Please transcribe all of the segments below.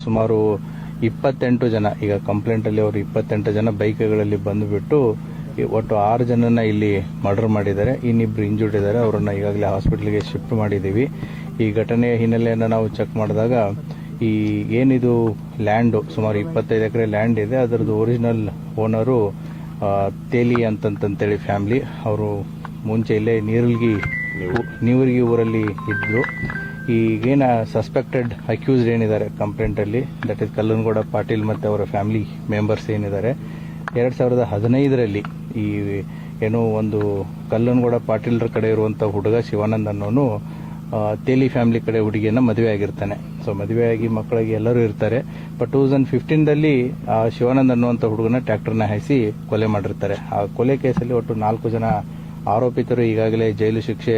ಸುಮಾರು 28 ಜನ, ಈಗ ಕಂಪ್ಲೇಂಟ್ ಅಲ್ಲಿ ಅವರು 28 ಜನ ಬೈಕ್ಗಳಲ್ಲಿ ಬಂದುಬಿಟ್ಟು ಒಟ್ಟು 6 ಜನನ ಇಲ್ಲಿ ಮರ್ಡರ್ ಮಾಡಿದ್ದಾರೆ. ಇನ್ನಿಬ್ರು ಇಂಜೂರ್ಡ್ ಇದ್ದಾರೆ. ಅವರನ್ನ ಈಗಾಗಲೇ ಹಾಸ್ಪಿಟಲ್ಗೆ ಶಿಫ್ಟ್ ಮಾಡಿದ್ದೀವಿ. ಈ ಘಟನೆಯ ಹಿನ್ನೆಲೆಯನ್ನು ನಾವು ಚೆಕ್ ಮಾಡಿದಾಗ ಈ ಏನಿದು ಲ್ಯಾಂಡು ಸುಮಾರು 25 ಎಕರೆ ಲ್ಯಾಂಡ್ ಇದೆ, ಅದರದ್ದು ಒರಿಜಿನಲ್ ಓನರು ತೇಲಿ ಅಂತಂತೇಳಿ ಫ್ಯಾಮಿಲಿ. ಅವರು ಮುಂಚೆ ಇಲ್ಲೇ ನೀವರ್ಗಿ ಊರಲ್ಲಿ ಇದ್ರು. ಈಗೇನ ಸಸ್ಪೆಕ್ಟೆಡ್ ಅಕ್ಯೂಸ್ಡ್ ಏನಿದ್ದಾರೆ ಕಂಪ್ಲೇಂಟ್ ಅಲ್ಲಿ, ದಟ್ ಇಸ್ ಕಲ್ಲನಗೌಡ ಪಾಟೀಲ್ ಮತ್ತೆ ಅವರ ಫ್ಯಾಮಿಲಿ ಮೆಂಬರ್ಸ್ ಏನಿದ್ದಾರೆ, 2015ರಲ್ಲಿ ಈ ಏನೋ ಒಂದು ಕಲ್ಲನಗೌಡ ಪಾಟೀಲ್ರ ಕಡೆ ಇರುವಂತ ಹುಡುಗ ಶಿವಾನಂದ್ ಅನ್ನೋನು ತೇಲಿ ಫ್ಯಾಮಿಲಿ ಕಡೆ ಹುಡುಗಿಯನ್ನ ಮದುವೆ ಆಗಿರ್ತಾನೆ. ಸೊ ಮದುವೆಯಾಗಿ ಮಕ್ಕಳಿಗೆ ಎಲ್ಲರೂ ಇರ್ತಾರೆ. ಬಟ್ 2015ದಲ್ಲಿ ಶಿವಾನಂದ್ ಅನ್ನುವಂತ ಹುಡುಗನ ಟ್ರ್ಯಾಕ್ಟರ್ನ ಹಾಯಿಸಿ ಕೊಲೆ ಮಾಡಿರ್ತಾರೆ. ಆ ಕೊಲೆ ಕೇಸಲ್ಲಿ ಒಟ್ಟು 4 ಜನ ಆರೋಪಿತರು ಈಗಾಗಲೇ ಜೈಲು ಶಿಕ್ಷೆ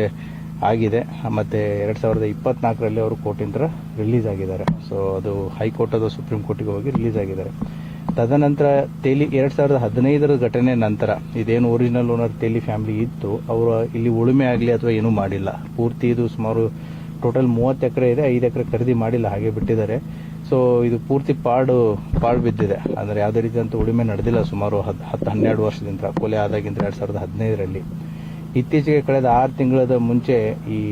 ಆಗಿದೆ. ಮತ್ತೆ 2024ರಲ್ಲಿ ಅವರು ಕೋರ್ಟಿಂದ ರಿಲೀಸ್ ಆಗಿದ್ದಾರೆ. ಸೊ ಅದು ಹೈಕೋರ್ಟ್ ಅದು ಸುಪ್ರೀಂ ಕೋರ್ಟ್ಗೆ ಹೋಗಿ ರಿಲೀಸ್ ಆಗಿದ್ದಾರೆ. ತದನಂತರ ತೇಲಿ 2015ರ ಘಟನೆ ನಂತರ ಇದೇನು ಒರಿಜಿನಲ್ ಓನರ್ ತೇಲಿ ಫ್ಯಾಮಿಲಿ ಇತ್ತು, ಅವರು ಇಲ್ಲಿ ಉಳುಮೆ ಆಗಲಿ ಅಥವಾ ಏನೂ ಮಾಡಿಲ್ಲ. ಪೂರ್ತಿ ಇದು ಸುಮಾರು ಟೋಟಲ್ 30 ಎಕರೆ ಇದೆ, 5 ಎಕರೆ ಖರೀದಿ ಮಾಡಿಲ್ಲ, ಹಾಗೆ ಬಿಟ್ಟಿದ್ದಾರೆ. ಸೊ ಇದು ಪೂರ್ತಿ ಪಾಡು ಬಿದ್ದಿದೆ. ಅಂದ್ರೆ ಯಾವುದೇ ರೀತಿಯಂತ ಉಳುಮೆ ನಡೆದಿಲ್ಲ ಸುಮಾರು 10-12 ವರ್ಷದಿಂದ, ಕೊಲೆ ಆದಾಗಿಂದ 2015ರಲ್ಲಿ. ಇತ್ತೀಚೆಗೆ ಕಳೆದ 6 ತಿಂಗಳ ಮುಂಚೆ ಈ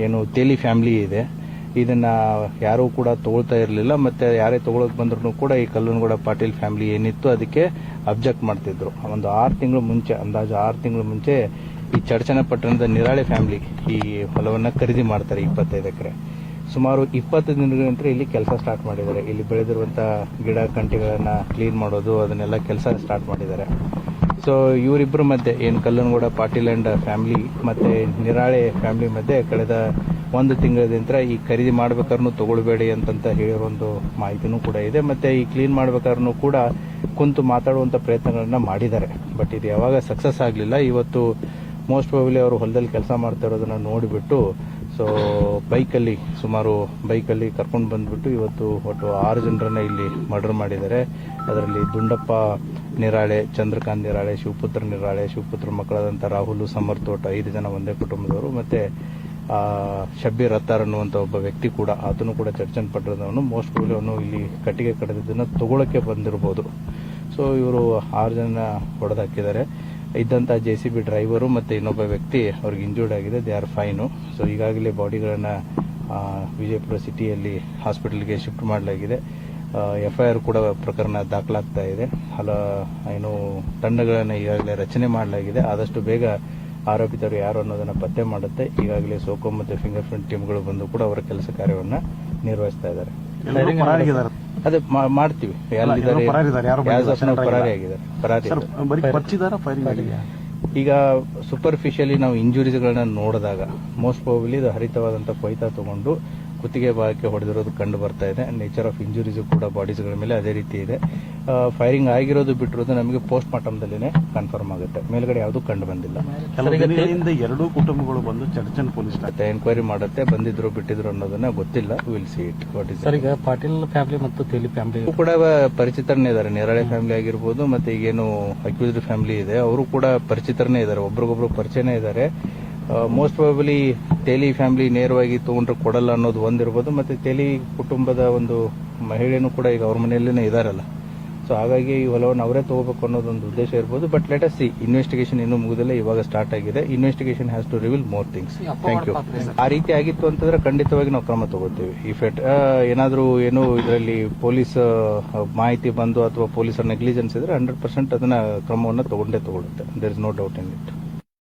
ಏನು ತೇಲಿ ಫ್ಯಾಮಿಲಿ ಇದೆ, ಇದನ್ನ ಯಾರೂ ಕೂಡ ತಗೊಳ್ತಾ ಇರಲಿಲ್ಲ. ಮತ್ತೆ ಯಾರೇ ತಗೊಳಕ್ ಬಂದ್ರು ಕೂಡ ಈ ಕಲ್ಲನಗೌಡ ಪಾಟೀಲ್ ಫ್ಯಾಮಿಲಿ ಏನಿತ್ತು ಅದಕ್ಕೆ ಅಬ್ಜೆಕ್ಟ್ ಮಾಡ್ತಿದ್ರು. ಒಂದು 6 ತಿಂಗಳು ಮುಂಚೆ, ಅಂದಾಜು 6 ತಿಂಗಳು ಮುಂಚೆ ಈ ಚಡಚನಪಟ್ಟಣದ ನಿರಾಳೆ ಫ್ಯಾಮಿಲಿ ಈ ಹೊಲವನ್ನ ಖರೀದಿ ಮಾಡ್ತಾರೆ 25 ಎಕರೆ. ಸುಮಾರು 20 ದಿನಗಳ ನಂತರ ಇಲ್ಲಿ ಕೆಲಸ ಸ್ಟಾರ್ಟ್ ಮಾಡಿದ್ದಾರೆ. ಇಲ್ಲಿ ಬೆಳೆದಿರುವಂತಹ ಗಿಡ ಕಂಟಿಗಳನ್ನ ಕ್ಲೀನ್ ಮಾಡೋದು, ಅದನ್ನೆಲ್ಲ ಕೆಲಸ ಸ್ಟಾರ್ಟ್ ಮಾಡಿದ್ದಾರೆ. ಸೊ ಇವರಿಬ್ಬರ ಮಧ್ಯೆ ಏನು ಕಲ್ಲನಗೌಡ ಪಾಟೀಲ್ ಅಂಡ್ ಫ್ಯಾಮಿಲಿ ಮತ್ತೆ ನಿರಾಳೆ ಫ್ಯಾಮಿಲಿ ಮಧ್ಯೆ ಕಳೆದ 1 ತಿಂಗಳಿಂದ ಈ ಖರೀದಿ ಮಾಡ್ಬೇಕಾದ್ರೂ ತಗೊಳ್ಬೇಡಿ ಅಂತ ಹೇಳಿರೋ ಒಂದು ಮಾಹಿತಿನೂ ಕೂಡ ಇದೆ. ಮತ್ತೆ ಈ ಕ್ಲೀನ್ ಮಾಡ್ಬೇಕಾದ್ರೂ ಕೂಡ ಕುಂತು ಮಾತಾಡುವಂತ ಪ್ರಯತ್ನಗಳನ್ನ ಮಾಡಿದ್ದಾರೆ. ಬಟ್ ಇದು ಯಾವಾಗ ಸಕ್ಸಸ್ ಆಗಲಿಲ್ಲ. ಇವತ್ತು ಮೋಸ್ಟ್ ಪ್ರಾಬಬ್ಲಿ ಅವರು ಹೊಲದಲ್ಲಿ ಕೆಲಸ ಮಾಡ್ತಾ ಇರೋದನ್ನ ನೋಡಿಬಿಟ್ಟು ಸೊ ಬೈಕಲ್ಲಿ ಕರ್ಕೊಂಡು ಬಂದ್ಬಿಟ್ಟು ಇವತ್ತು ಒಟ್ಟು 6 ಜನರನ್ನ ಇಲ್ಲಿ ಮರ್ಡರ್ ಮಾಡಿದ್ದಾರೆ. ಅದರಲ್ಲಿ ದುಂಡಪ್ಪ ನಿರಾಳೆ, ಚಂದ್ರಕಾಂತ್ ನಿರಾಳೆ, ಶಿವಪುತ್ರ ನಿರಾಳೆ, ಶಿವಪುತ್ರ ಮಕ್ಕಳಾದಂಥ ರಾಹುಲ್ ಸಮರ್ಥ್, ಒಟ್ಟು 5 ಜನ ಒಂದೇ ಕುಟುಂಬದವರು. ಮತ್ತೆ ಶಬ್ಬೀರ್ ಅತ್ತಾರ್ ಅನ್ನುವಂತ ಒಬ್ಬ ವ್ಯಕ್ತಿ ಕೂಡ, ಆತನು ಕೂಡ ಚಡಚನಪಟ್ಟಣದವನು. ಮೋಸ್ಟ್ ಪ್ರಾಬಬ್ಲಿ ಅವನು ಇಲ್ಲಿ ಕಟ್ಟಿಗೆ ಕಡಿದನ್ನ ತಗೊಳಕ್ಕೆ ಬಂದಿರಬಹುದು. ಸೊ ಇವರು 6 ಜನ ಹೊಡೆದಾಕಿದ್ದಾರೆ. ಇದ್ದಂತ JCB ಡ್ರೈವರು ಮತ್ತೆ ಇನ್ನೊಬ್ಬ ವ್ಯಕ್ತಿ ಅವ್ರಿಗೆ ಇಂಜೂರ್ಡ್ ಆಗಿದೆ. They are fine. ಸೊ ಈಗಾಗಲೇ ಬಾಡಿಗಳನ್ನ ವಿಜಯಪುರ ಸಿಟಿಯಲ್ಲಿ ಹಾಸ್ಪಿಟಲ್ಗೆ ಶಿಫ್ಟ್ ಮಾಡಲಾಗಿದೆ. FIR ಕೂಡ ಪ್ರಕರಣ ದಾಖಲಾಗ್ತಾ ಇದೆ. ಏನು ತಂಡಗಳನ್ನ ಈಗಾಗಲೇ ರಚನೆ ಮಾಡಲಾಗಿದೆ. ಆದಷ್ಟು ಬೇಗ ಆರೋಪಿತರು ಯಾರು ಅನ್ನೋದನ್ನ ಪತ್ತೆ ಮಾಡುತ್ತೆ. ಈಗಾಗಲೇ ಸೋಕೋ ಮತ್ತು ಫಿಂಗರ್ ಪ್ರಿಂಟ್ ಟೀಮ್ಗಳು ಬಂದು ಕೂಡ ಅವರ ಕೆಲಸ ಕಾರ್ಯವನ್ನ ನಿರ್ವಹಿಸ್ತಾ ಇದ್ದಾರೆ. ಅದೇ ಮಾಡ್ತೀವಿ. ಈಗ ಸೂಪರ್ಫಿಷಿಯಲಿ ನಾವು ಇಂಜುರೀಸ್ಗಳನ್ನ ನೋಡಿದಾಗ ಮೋಸ್ಟ್ ಪ್ರಾಬಬ್ಲಿ ಇದು ಹರಿತವಾದಂತಹ ಕೊಯ್ತಾ ತಗೊಂಡು ಕುತ್ತಿಗೆ ಭಾಗಕ್ಕೆ ಹೊಡೆದಿರೋದು ಕಂಡು ಬರ್ತಾ ಇದೆ. ನೇಚರ್ ಆಫ್ ಇಂಜುರೀಸ್ ಕೂಡ ಬಾಡೀಸ್ಗಳ ಮೇಲೆ ಅದೇ ರೀತಿ ಇದೆ. ಫೈರಿಂಗ್ ಆಗಿರೋದು ಬಿಟ್ಟಿರೋದು ನಮಗೆ ಪೋಸ್ಟ್ ಮಾರ್ಟಮ್ದಲ್ಲಿನೇ ಕನ್ಫರ್ಮ್ ಆಗುತ್ತೆ. ಮೇಲ್ಗಡೆ ಯಾವುದು ಕಂಡು ಬಂದಿಲ್ಲ. ಎರಡೂ ಕುಟುಂಬಗಳು ಬಂದು ಚಡಚನ್ ಪೊಲೀಸ್ ಎನ್ಕ್ವೈರಿ ಮಾಡುತ್ತೆ. ಬಂದಿದ್ರು ಬಿಟ್ಟಿದ್ರು ಅನ್ನೋದನ್ನ ಗೊತ್ತಿಲ್ಲ. Will see it. ಸರ್, ಈಗ ಪಾಟೀಲ್ ಫ್ಯಾಮಿಲಿ ಮತ್ತು ತೇಲಿ ಫ್ಯಾಮಿಲಿ ಕೂಡ ಪರಿಚಿತರನೇ ಇದ್ದಾರೆ. ನಿರಾಳೆ ಫ್ಯಾಮಿಲಿ ಆಗಿರ್ಬೋದು, ಮತ್ತೆ ಈಗೇನು ಅಕ್ಯೂಸ್ಡ್ ಫ್ಯಾಮಿಲಿ ಇದೆ ಅವರು ಕೂಡ ಪರಿಚಿತರನೇ ಇದ್ದಾರೆ. ಒಬ್ರಿಗೊಬ್ರು ಪರಿಚಯನೇ ಇದ್ದಾರೆ. ಮೋಸ್ಟ್ ಪ್ರಾಬಬ್ಲಿ ತೇಲಿ ಫ್ಯಾಮಿಲಿ ನೇರವಾಗಿ ತಗೊಂಡ್ರೆ ಕೊಡಲ್ಲ ಅನ್ನೋದು ಒಂದಿರ್ಬೋದು. ಮತ್ತೆ ತೇಲಿ ಕುಟುಂಬದ ಒಂದು ಮಹಿಳೆನೂ ಕೂಡ ಈಗ ಅವ್ರ ಮನೆಯಲ್ಲೇನೆ ಇದಾರಲ್ಲ. ಸೊ ಹಾಗಾಗಿ ಈ ಹೊಲವನ್ನು ಅವರೇ ತಗೋಬೇಕು ಅನ್ನೋದೊಂದು ಉದ್ದೇಶ ಇರ್ಬೋದು. But let us see. Investigation ಇನ್ನೂ ಮುಗಿದಿಲ್ಲ, ಇವಾಗ ಸ್ಟಾರ್ಟ್ ಆಗಿದೆ. Investigation has to reveal more things. Thank you. ಆ ರೀತಿ ಆಗಿತ್ತು ಅಂತಂದ್ರೆ ಖಂಡಿತವಾಗಿ ನಾವು ಕ್ರಮ ತಗೋತೀವಿ. ಇಫ್ ಏನಾದ್ರೂ ಏನು ಇದರಲ್ಲಿ ಪೊಲೀಸ್ ಮಾಹಿತಿ ಬಂದು ಅಥವಾ ಪೊಲೀಸರ ನೆಗ್ಲಿಜೆನ್ಸ್ ಇದ್ರೆ 100% ಅದನ್ನ ಕ್ರಮವನ್ನು ತಗೊಂಡೇ ತಗೊಳುತ್ತೆ. There is no doubt in it.